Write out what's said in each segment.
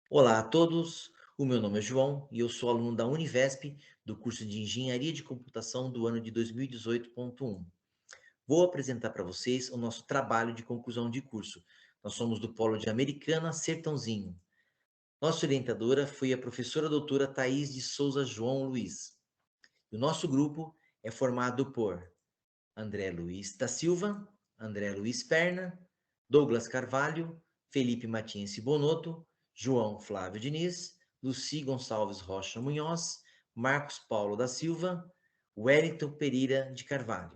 Olá a todos, o meu nome é João e eu sou aluno da Univesp do curso de Engenharia de Computação do ano de 2018.1. Vou apresentar para vocês o nosso trabalho de conclusão de curso. Nós somos do Polo de Americana, Sertãozinho. Nossa orientadora foi a professora doutora Thaís de Souza João Luiz. O nosso grupo é formado por André Luiz da Silva, André Luiz Perna, Douglas Carvalho, Felipe Matiense Bonotto, João Flávio Diniz, Luci Gonçalves Rocha Munhoz, Marcos Paulo da Silva, Wellington Pereira de Carvalho.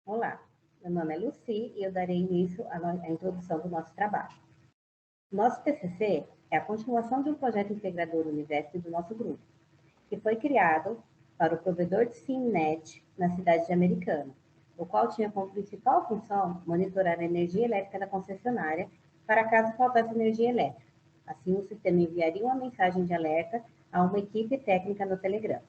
Olá, meu nome é Luci e eu darei início à introdução do nosso trabalho. Nosso TCC é a continuação de um projeto integrador Univesp do nosso grupo, que foi criado para o provedor de SIMNet na cidade de Americana, o qual tinha como principal função monitorar a energia elétrica da concessionária para caso faltasse energia elétrica. Assim, o sistema enviaria uma mensagem de alerta a uma equipe técnica no Telegram.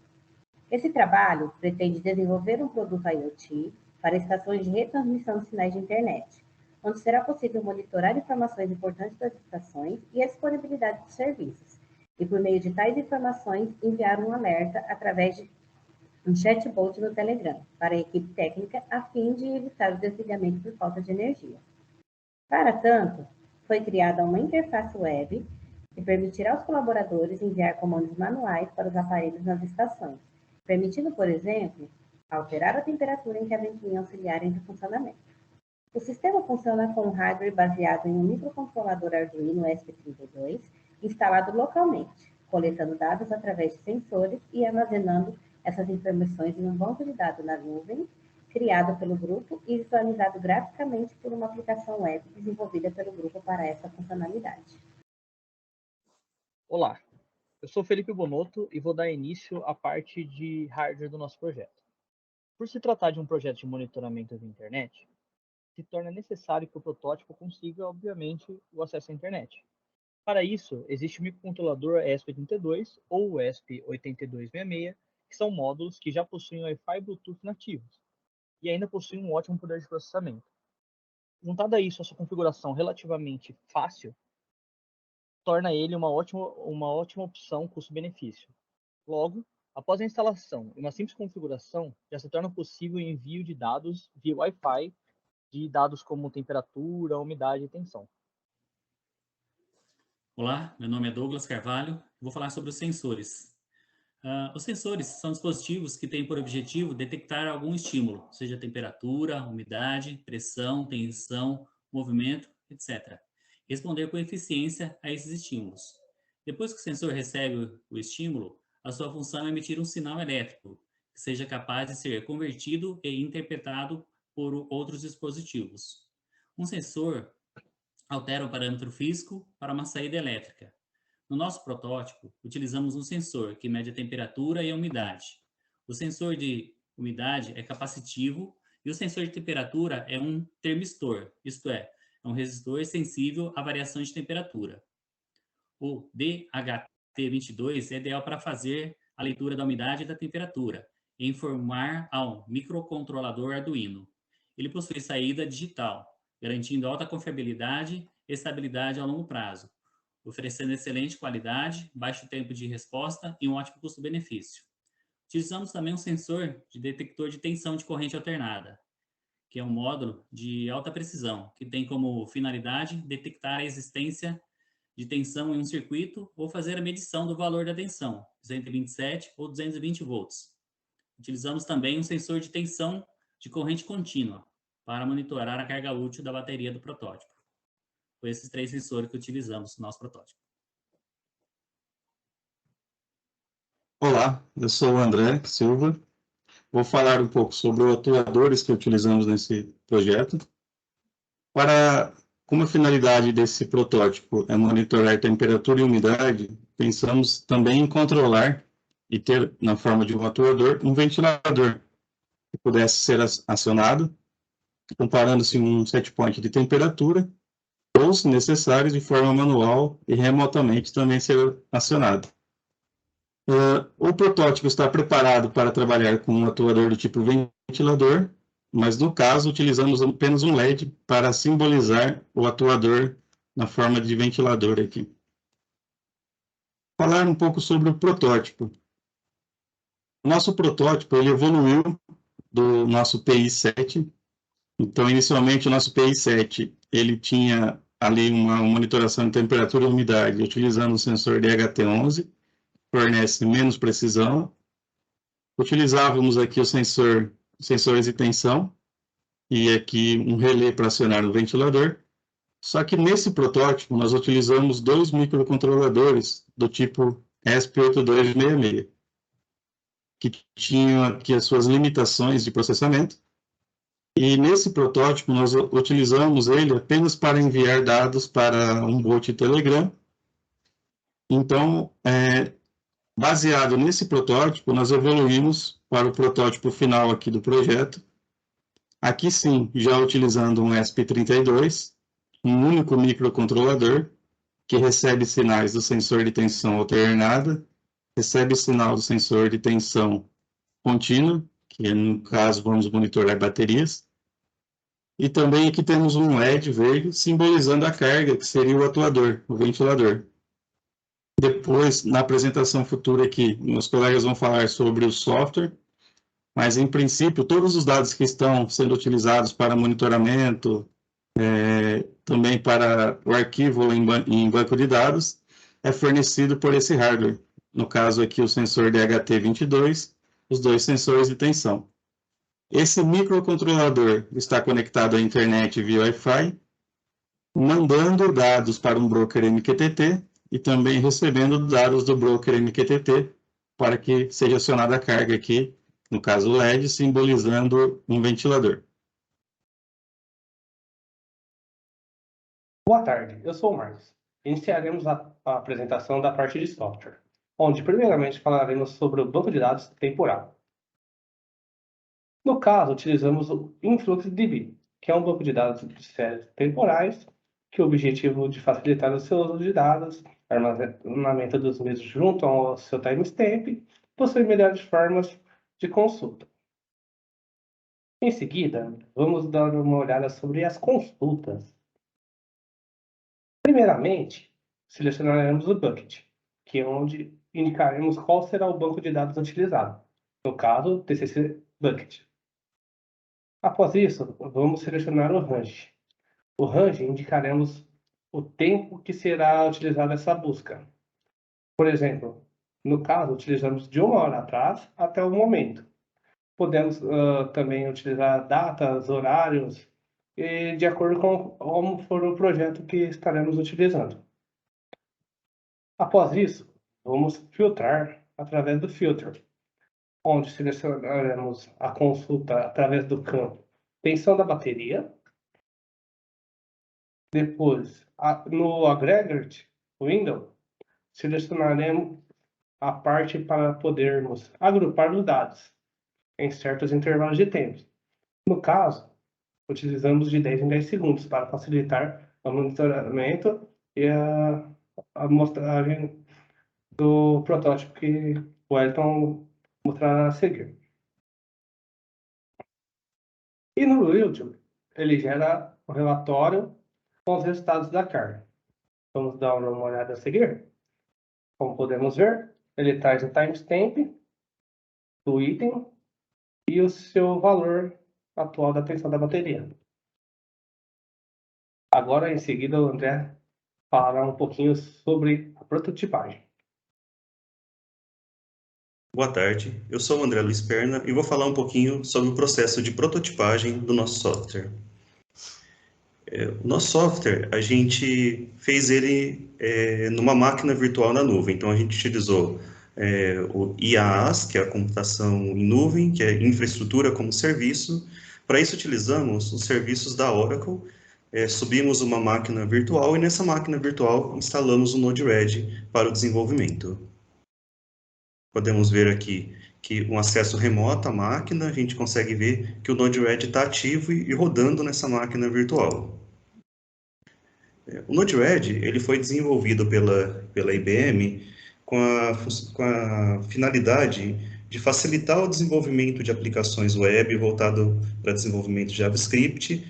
Esse trabalho pretende desenvolver um produto IoT para estações de retransmissão de sinais de internet, onde será possível monitorar informações importantes das estações e a disponibilidade dos serviços, e por meio de tais informações enviar um alerta através de um chatbot no Telegram para a equipe técnica a fim de evitar o desligamento por falta de energia. Para tanto, foi criada uma interface web que permitirá aos colaboradores enviar comandos manuais para os aparelhos nas estações, permitindo, por exemplo, alterar a temperatura em que a ventoinha auxiliar entra em funcionamento. O sistema funciona com um hardware baseado em um microcontrolador Arduino ESP32 instalado localmente, coletando dados através de sensores e armazenando essas informações em um banco de dados na nuvem, criado pelo grupo e visualizado graficamente por uma aplicação web desenvolvida pelo grupo para essa funcionalidade. Olá, eu sou Felipe Bonotto e vou dar início à parte de hardware do nosso projeto. Por se tratar de um projeto de monitoramento da internet, se torna necessário que o protótipo consiga, obviamente, o acesso à internet. Para isso, existe o microcontrolador ESP82 ou o ESP8266, que são módulos que já possuem Wi-Fi e Bluetooth nativos e ainda possuem um ótimo poder de processamento. Juntado a isso, a sua configuração relativamente fácil, torna ele uma ótima opção custo-benefício. Logo, após a instalação e uma simples configuração, já se torna possível o envio de dados via Wi-Fi, de dados como temperatura, umidade e tensão. Olá, meu nome é Douglas Carvalho. Vou falar sobre os sensores. Os sensores são dispositivos que têm por objetivo detectar algum estímulo, seja temperatura, umidade, pressão, tensão, movimento, etc. Responder com eficiência a esses estímulos. Depois que o sensor recebe o estímulo, a sua função é emitir um sinal elétrico que seja capaz de ser convertido e interpretado por outros dispositivos. Um sensor altera o parâmetro físico para uma saída elétrica. No nosso protótipo, utilizamos um sensor que mede a temperatura e a umidade. O sensor de umidade é capacitivo e o sensor de temperatura é um termistor, isto é um resistor sensível à variação de temperatura. O DHT22 é ideal para fazer a leitura da umidade e da temperatura e informar ao microcontrolador Arduino. Ele possui saída digital, garantindo alta confiabilidade e estabilidade a longo prazo, oferecendo excelente qualidade, baixo tempo de resposta e um ótimo custo-benefício. Utilizamos também um sensor de detector de tensão de corrente alternada, que é um módulo de alta precisão, que tem como finalidade detectar a existência de tensão em um circuito ou fazer a medição do valor da tensão, 227 ou 220 volts. Utilizamos também um sensor de tensão de corrente contínua para monitorar a carga útil da bateria do protótipo. Foi esses 3 sensores que utilizamos no nosso protótipo. Olá, eu sou o André Silva. Vou falar um pouco sobre os atuadores que utilizamos nesse projeto. Como a finalidade desse protótipo é monitorar temperatura e umidade, pensamos também em controlar e ter, na forma de um atuador, um ventilador que pudesse ser acionado, comparando-se um set point de temperatura, ou, se necessário, de forma manual e remotamente também ser acionado. O protótipo está preparado para trabalhar com um atuador do tipo ventilador, mas no caso utilizamos apenas um LED para simbolizar o atuador na forma de ventilador aqui. falar um pouco sobre o protótipo. O nosso protótipo ele evoluiu do nosso PI7. Então, inicialmente, o nosso PI7 ele tinha ali uma monitoração de temperatura e umidade utilizando o sensor DHT11, fornece menos precisão. Utilizávamos aqui sensores de tensão e aqui um relé para acionar o ventilador. Só que nesse protótipo nós utilizamos 2 microcontroladores do tipo ESP8266, que tinham aqui as suas limitações de processamento. E nesse protótipo nós utilizamos ele apenas para enviar dados para um bot Telegram. Então, baseado nesse protótipo, nós evoluímos para o protótipo final aqui do projeto. Aqui sim, já utilizando um ESP32, um único microcontrolador, que recebe sinais do sensor de tensão alternada, recebe sinal do sensor de tensão contínua, que no caso vamos monitorar baterias. E também aqui temos um LED verde simbolizando a carga, que seria o atuador, o ventilador. Depois, na apresentação futura aqui, meus colegas vão falar sobre o software, mas em princípio todos os dados que estão sendo utilizados para monitoramento, também para o arquivo em banco de dados, é fornecido por esse hardware. No caso aqui o sensor DHT22, os 2 sensores de tensão. Esse microcontrolador está conectado à internet via Wi-Fi, mandando dados para um broker MQTT e também recebendo dados do broker MQTT para que seja acionada a carga aqui, no caso LED, simbolizando um ventilador. Boa tarde, eu sou o Marcos. Iniciaremos a apresentação da parte de software, onde primeiramente falaremos sobre o banco de dados temporal. No caso, utilizamos o InfluxDB, que é um banco de dados de séries temporais, que o objetivo de facilitar o seu uso de dados, armazenamento dos mesmos junto ao seu timestamp, possui melhores formas de consulta. Em seguida, vamos dar uma olhada sobre as consultas. Primeiramente, selecionaremos o bucket, que é onde indicaremos qual será o banco de dados utilizado, no caso, TCC Bucket. Após isso, vamos selecionar o range. O range indicaremos o tempo que será utilizada essa busca. Por exemplo, no caso, utilizamos de 1 hora atrás até o momento. Podemos também utilizar datas, horários, e de acordo com como for o projeto que estaremos utilizando. Após isso, vamos filtrar através do filter, onde selecionaremos a consulta através do campo tensão da bateria. Depois, no aggregate window, selecionaremos a parte para podermos agrupar os dados em certos intervalos de tempo. No caso, utilizamos de 10 em 10 segundos para facilitar o monitoramento e a amostragem do protótipo que o Wellington mostrará a seguir. E no YouTube, ele gera um relatório com os resultados da carga. Vamos dar uma olhada a seguir. Como podemos ver, ele traz o timestamp do item e o seu valor atual da tensão da bateria. Agora, em seguida, o André falará um pouquinho sobre a prototipagem. Boa tarde, eu sou o André Luiz Perna e vou falar um pouquinho sobre o processo de prototipagem do nosso software. O nosso software, a gente fez ele numa máquina virtual na nuvem, então a gente utilizou o IaaS, que é a computação em nuvem, que é infraestrutura como serviço. Para isso utilizamos os serviços da Oracle, subimos uma máquina virtual e nessa máquina virtual instalamos o Node-RED para o desenvolvimento. Podemos ver aqui que um acesso remoto à máquina, a gente consegue ver que o Node-RED está ativo e rodando nessa máquina virtual. O Node-RED ele foi desenvolvido pela IBM com a finalidade de facilitar o desenvolvimento de aplicações web voltado para desenvolvimento de JavaScript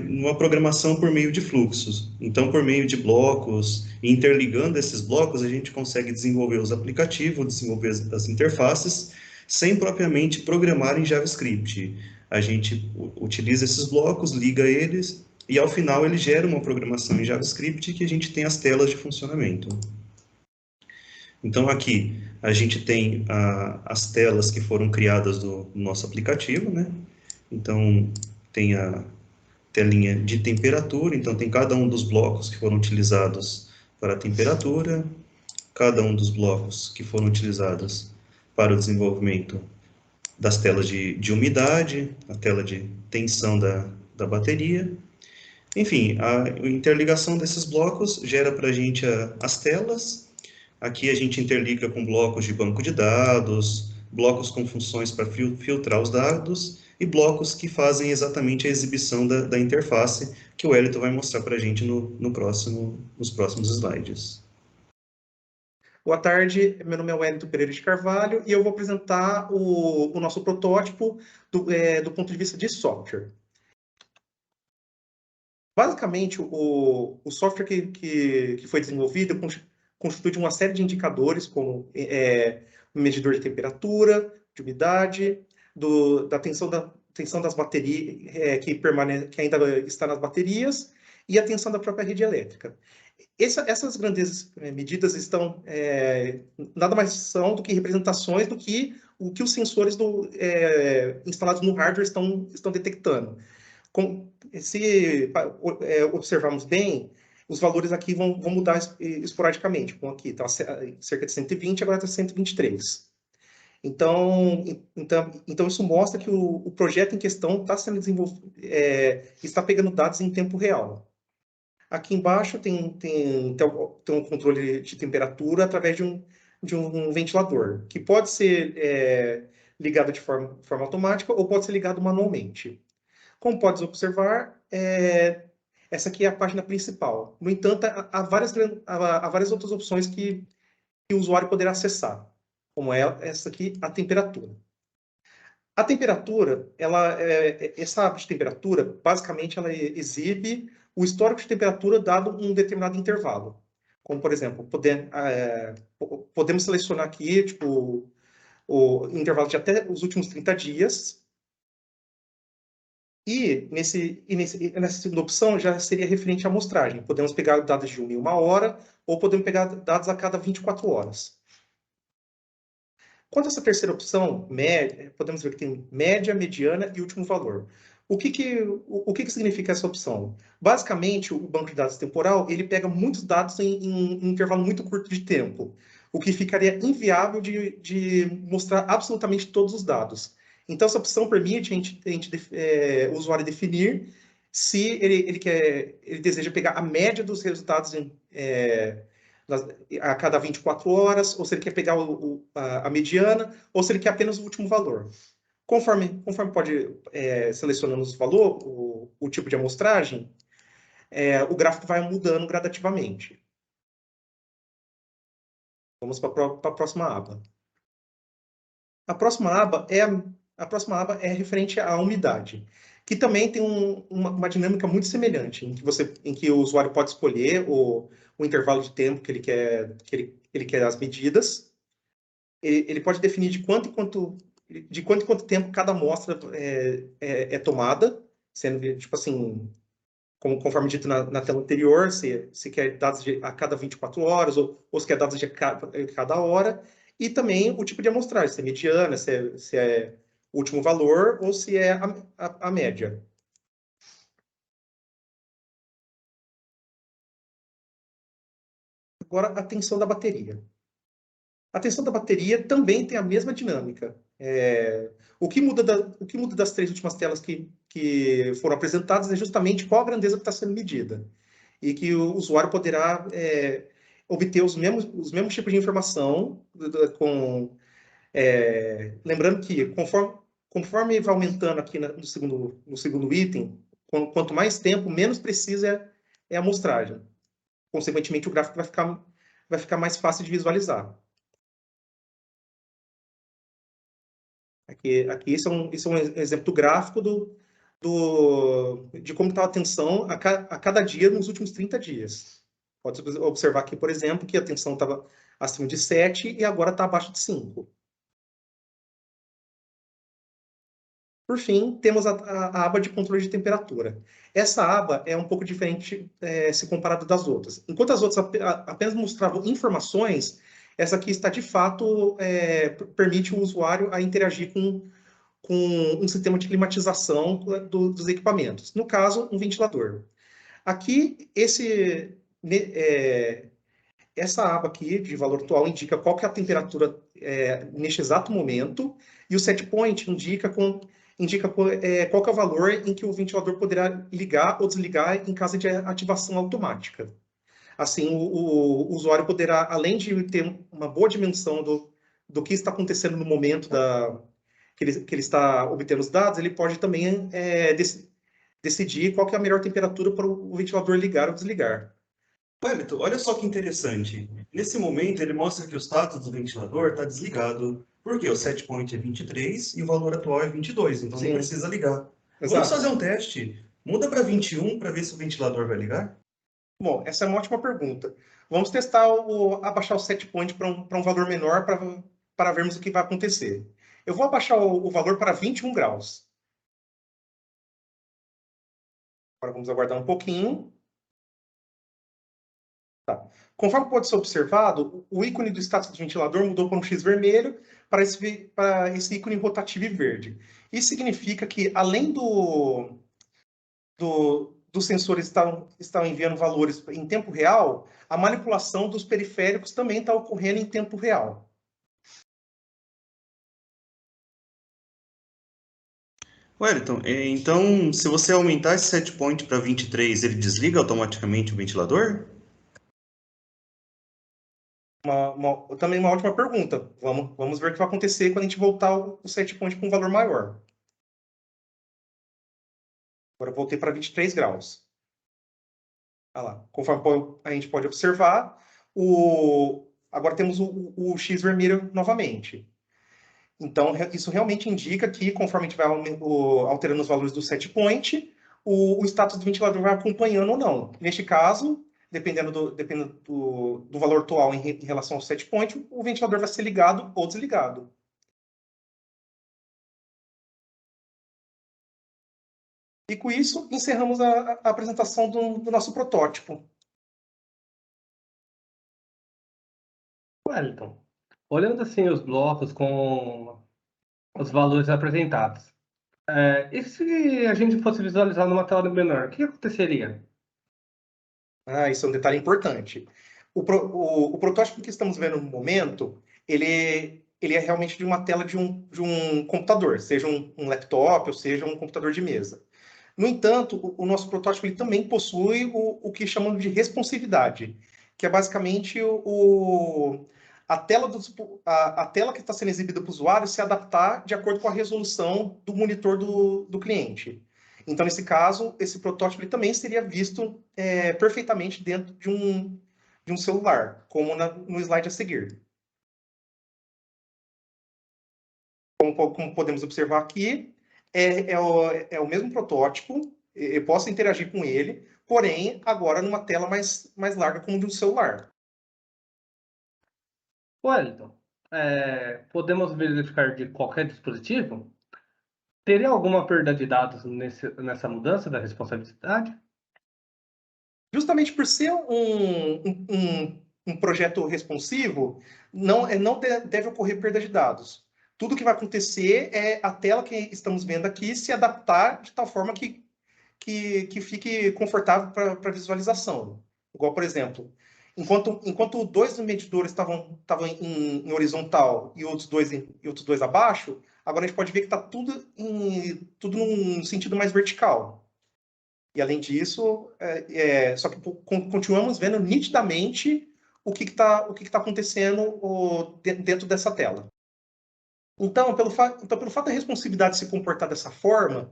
numa programação por meio de fluxos. Então, por meio de blocos, e interligando esses blocos, a gente consegue desenvolver os aplicativos, desenvolver as interfaces, sem propriamente programar em JavaScript. A gente utiliza esses blocos, liga eles, e ao final ele gera uma programação em JavaScript que a gente tem as telas de funcionamento. Então, aqui a gente tem as telas que foram criadas do nosso aplicativo, né? Então, tem a telinha de temperatura, então tem cada um dos blocos que foram utilizados para a temperatura, cada um dos blocos que foram utilizados para o desenvolvimento das telas de umidade, a tela de tensão da bateria. Enfim, a interligação desses blocos gera para a gente as telas. Aqui a gente interliga com blocos de banco de dados, blocos com funções para filtrar os dados e blocos que fazem exatamente a exibição da interface, que o Wellington vai mostrar para a gente nos próximos slides. Boa tarde, meu nome é Wellington Pereira de Carvalho e eu vou apresentar o nosso protótipo do ponto de vista de software. Basicamente, o software que foi desenvolvido constitui de uma série de indicadores, como medidor de temperatura, de umidade, da tensão das baterias, que ainda está nas baterias, e a tensão da própria rede elétrica. Essas grandes medidas nada mais são do que representações do que o que os sensores instalados no hardware estão detectando. Se observarmos bem, os valores aqui vão mudar esporadicamente. Como aqui está cerca de 120, agora está 123. Então, isso mostra que o projeto em questão está sendo desenvolvido, está pegando dados em tempo real. Aqui embaixo tem um controle de temperatura através de um ventilador, que pode ser ligado de forma automática ou pode ser ligado manualmente. Como podes observar, essa aqui é a página principal. No entanto, há várias outras opções que o usuário poderá acessar, como essa aqui, a temperatura. A temperatura, essa aba de temperatura, basicamente, ela exibe o histórico de temperatura dado um determinado intervalo. Como, por exemplo, podemos selecionar aqui tipo, o intervalo de até os últimos 30 dias. E nessa segunda opção já seria referente à amostragem. Podemos pegar dados de 1 em 1 hora ou podemos pegar dados a cada 24 horas. Quanto a essa terceira opção, podemos ver que tem média, mediana e último valor. O que significa essa opção? Basicamente, o banco de dados temporal ele pega muitos dados em um intervalo muito curto de tempo, o que ficaria inviável de mostrar absolutamente todos os dados. Então, essa opção permite o usuário definir se ele deseja pegar a média dos resultados a cada 24 horas, ou se ele quer pegar a mediana, ou se ele quer apenas o último valor. Conforme pode selecionando os valores, o tipo de amostragem, o gráfico vai mudando gradativamente. Vamos para a próxima aba. A próxima aba é referente à umidade, que também tem uma dinâmica muito semelhante, em que o usuário pode escolher o intervalo de tempo que ele quer as medidas. Ele pode definir de quanto em quanto tempo cada amostra é tomada, sendo tipo assim, conforme dito na tela anterior, se quer dados a cada 24 horas ou se quer dados de cada hora, e também o tipo de amostragem, se é mediana, se é o último valor ou se é a média. Agora, a tensão da bateria. A tensão da bateria também tem a mesma dinâmica. O que muda das três últimas telas que foram apresentadas é justamente qual a grandeza que está sendo medida. E que o usuário poderá obter os mesmos tipos de informação, lembrando que conforme vai aumentando aqui no segundo item, quanto mais tempo, menos precisa é a amostragem. Consequentemente, o gráfico vai ficar mais fácil de visualizar. Aqui esse é um exemplo do gráfico de como está a tensão a cada dia nos últimos 30 dias. Pode observar aqui, por exemplo, que a tensão estava acima de 7 e agora está abaixo de 5. Por fim, temos a aba de controle de temperatura. Essa aba é um pouco diferente se comparada das outras. Enquanto as outras apenas mostravam informações, essa aqui está, de fato, permite o usuário a interagir com um sistema de climatização dos equipamentos. No caso, um ventilador. Aqui, essa aba aqui, de valor atual, indica qual que é a temperatura neste exato momento, e o set point indica qual que é o valor em que o ventilador poderá ligar ou desligar em caso de ativação automática. Assim, o usuário poderá, além de ter uma boa dimensão do que está acontecendo no momento que ele está obtendo os dados, ele pode também decidir qual que é a melhor temperatura para o ventilador ligar ou desligar. Wellington, olha só que interessante. Nesse momento, ele mostra que o status do ventilador está desligado. Porque o set point é 23 e o valor atual é 22, então Sim. não precisa ligar. Exato. Vamos fazer um teste. Muda para 21 para ver se o ventilador vai ligar? Bom, essa é uma ótima pergunta. Vamos testar abaixar o set point para um valor menor para vermos o que vai acontecer. Eu vou abaixar o valor para 21 graus. Agora vamos aguardar um pouquinho. Tá. Conforme pode ser observado, o ícone do status do ventilador mudou para um X vermelho para esse ícone rotativo e verde. Isso significa que, além dos sensores estão enviando valores em tempo real, a manipulação dos periféricos também está ocorrendo em tempo real. Wellington, então, se você aumentar esse set point para 23, ele desliga automaticamente o ventilador? Também uma ótima pergunta. Vamos ver o que vai acontecer quando a gente voltar o set point para um valor maior. Agora eu voltei para 23 graus. Olha lá. Conforme a gente pode observar, agora temos o X vermelho novamente. Então, isso realmente indica que, conforme a gente vai alterando os valores do set point, o status do ventilador vai acompanhando ou não. Neste caso, dependendo do valor atual em relação ao set point, o ventilador vai ser ligado ou desligado. E com isso, encerramos a apresentação do nosso protótipo. Wellington, olhando assim os blocos com os valores apresentados, e se a gente fosse visualizar numa tela menor, o que aconteceria? Isso é um detalhe importante. O protótipo que estamos vendo no momento, ele é realmente de uma tela de um computador, seja um laptop ou seja um computador de mesa. No entanto, o nosso protótipo ele também possui o que chamamos de responsividade, que é basicamente a tela que está sendo exibida para o usuário se adaptar de acordo com a resolução do monitor do cliente. Então, nesse caso, esse protótipo ele também seria visto perfeitamente dentro de um celular, como no slide a seguir. Como podemos observar aqui, é o mesmo protótipo, eu posso interagir com ele, porém, agora numa tela mais larga, como de um celular. Wellington, podemos verificar de qualquer dispositivo? Teria alguma perda de dados nessa mudança da responsabilidade? Justamente por ser um projeto responsivo, não deve ocorrer perda de dados. Tudo que vai acontecer é a tela que estamos vendo aqui se adaptar de tal forma que fique confortável para visualização. Igual, por exemplo, enquanto dois medidores estavam em horizontal e outros dois abaixo, agora a gente pode ver que está tudo num sentido mais vertical. E, além disso, só que continuamos vendo nitidamente o que está acontecendo dentro dessa tela. Então, pelo fato da responsividade se comportar dessa forma,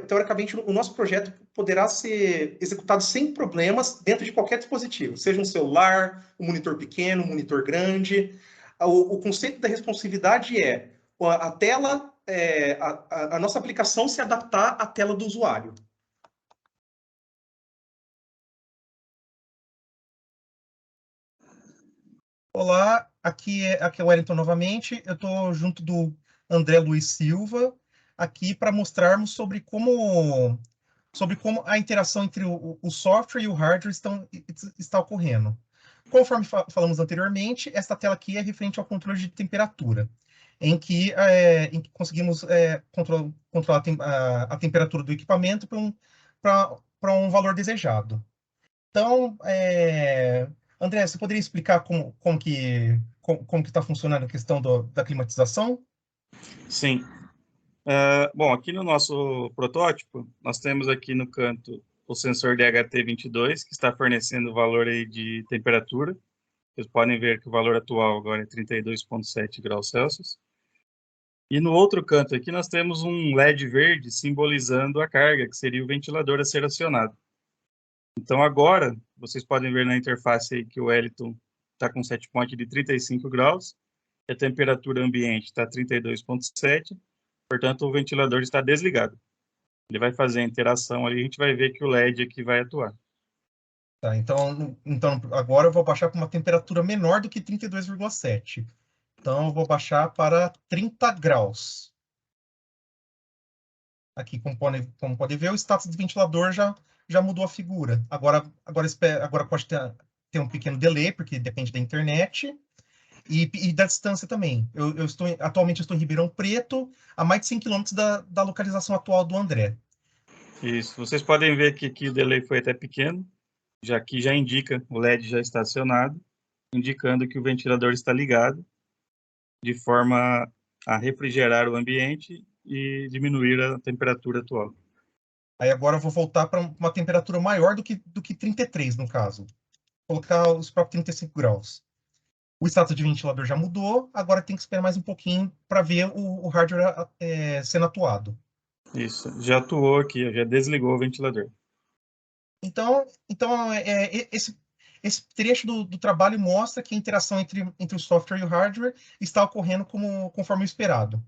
teoricamente, o nosso projeto poderá ser executado sem problemas dentro de qualquer dispositivo, seja um celular, um monitor pequeno, um monitor grande. O conceito da responsividade a tela a nossa aplicação se adaptar à tela do usuário. Olá, aqui é o Wellington novamente. Eu estou junto do André Luiz Silva, aqui para mostrarmos sobre como a interação entre o software e o hardware está ocorrendo. Conforme falamos anteriormente, esta tela aqui é referente ao controle de temperatura, em que conseguimos controlar a temperatura do equipamento para um valor desejado. Então, André, você poderia explicar como que está funcionando a questão da climatização? Sim. Bom, aqui no nosso protótipo, nós temos aqui no canto o sensor DHT22, que está fornecendo o valor aí de temperatura. Vocês podem ver que o valor atual agora é 32,7 graus Celsius. E no outro canto aqui nós temos um LED verde simbolizando a carga, que seria o ventilador a ser acionado. Então agora, vocês podem ver na interface aí que o Wellington está com set point de 35 graus, e a temperatura ambiente está 32,7, portanto o ventilador está desligado. Ele vai fazer a interação ali, a gente vai ver que o LED aqui vai atuar. Tá, então agora eu vou baixar para uma temperatura menor do que 32,7. Então eu vou baixar para 30 graus. Aqui, como pode ver, o status do ventilador já mudou a figura. Agora pode ter um pequeno delay, porque depende da internet. E da distância também. Atualmente eu estou em Ribeirão Preto, a mais de 100 km da localização atual do André. Isso, vocês podem ver que aqui o delay foi até pequeno, já que já indica, o LED já está acionado, indicando que o ventilador está ligado, de forma a refrigerar o ambiente e diminuir a temperatura atual. Aí agora eu vou voltar para uma temperatura maior do que 33, no caso. Vou colocar os próprios 35 graus. O status de ventilador já mudou, agora tem que esperar mais um pouquinho para ver o hardware sendo atuado. Isso, já atuou aqui, já desligou o ventilador. Então esse trecho do trabalho mostra que a interação entre o software e o hardware está ocorrendo conforme o esperado.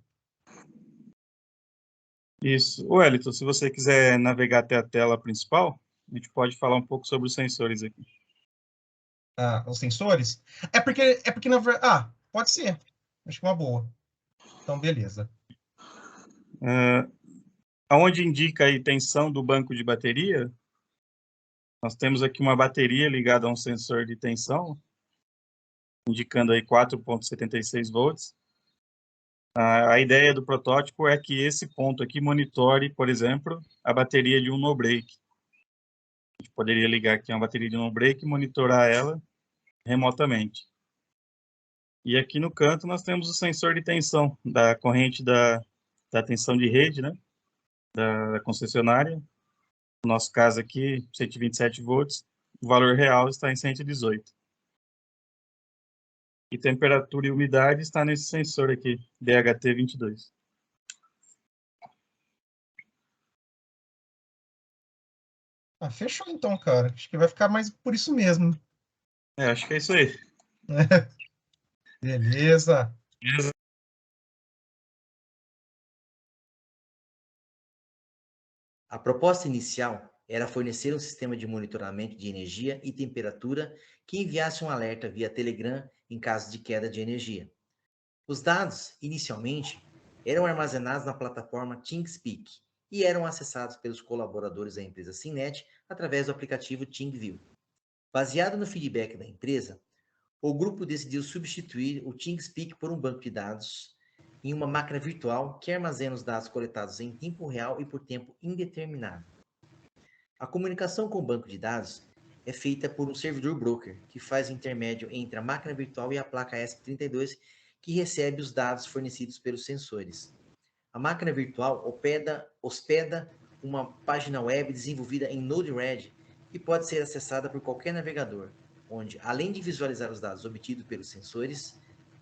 Isso. Wellington, se você quiser navegar até a tela principal, a gente pode falar um pouco sobre os sensores aqui. Os sensores? É porque na verdade... pode ser. Acho que é uma boa. Então, beleza. Aonde indica a tensão do banco de bateria, nós temos aqui uma bateria ligada a um sensor de tensão, indicando aí 4,76 volts. A ideia do protótipo é que esse ponto aqui monitore, por exemplo, a bateria de um no-break. A gente poderia ligar aqui uma bateria de no-break e monitorar ela remotamente. E aqui no canto nós temos o sensor de tensão da corrente da tensão de rede, né, da concessionária. No nosso caso aqui, 127 volts, o valor real está em 118. E temperatura e umidade está nesse sensor aqui, DHT22. Fechou então, cara. Acho que vai ficar mais por isso mesmo. Acho que é isso aí. Beleza. A proposta inicial era fornecer um sistema de monitoramento de energia e temperatura que enviasse um alerta via Telegram em caso de queda de energia. Os dados, inicialmente, eram armazenados na plataforma ThingSpeak e eram acessados pelos colaboradores da empresa Cinet através do aplicativo ThingView. Baseado no feedback da empresa, o grupo decidiu substituir o ThingSpeak por um banco de dados em uma máquina virtual que armazena os dados coletados em tempo real e por tempo indeterminado. A comunicação com o banco de dados é feita por um servidor broker, que faz o intermédio entre a máquina virtual e a placa ESP32, que recebe os dados fornecidos pelos sensores. A máquina virtual hospeda uma página web desenvolvida em Node-RED, que pode ser acessada por qualquer navegador, onde, além de visualizar os dados obtidos pelos sensores,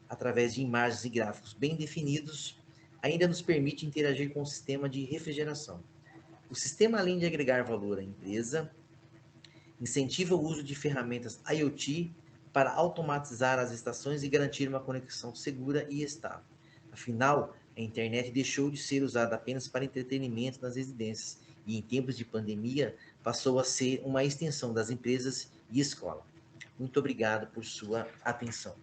através de imagens e gráficos bem definidos, ainda nos permite interagir com o sistema de refrigeração. O sistema, além de agregar valor à empresa, incentiva o uso de ferramentas IoT para automatizar as estações e garantir uma conexão segura e estável. Afinal, a A internet deixou de ser usada apenas para entretenimento nas residências e, em tempos de pandemia, passou a ser uma extensão das empresas e escola. Muito obrigado por sua atenção.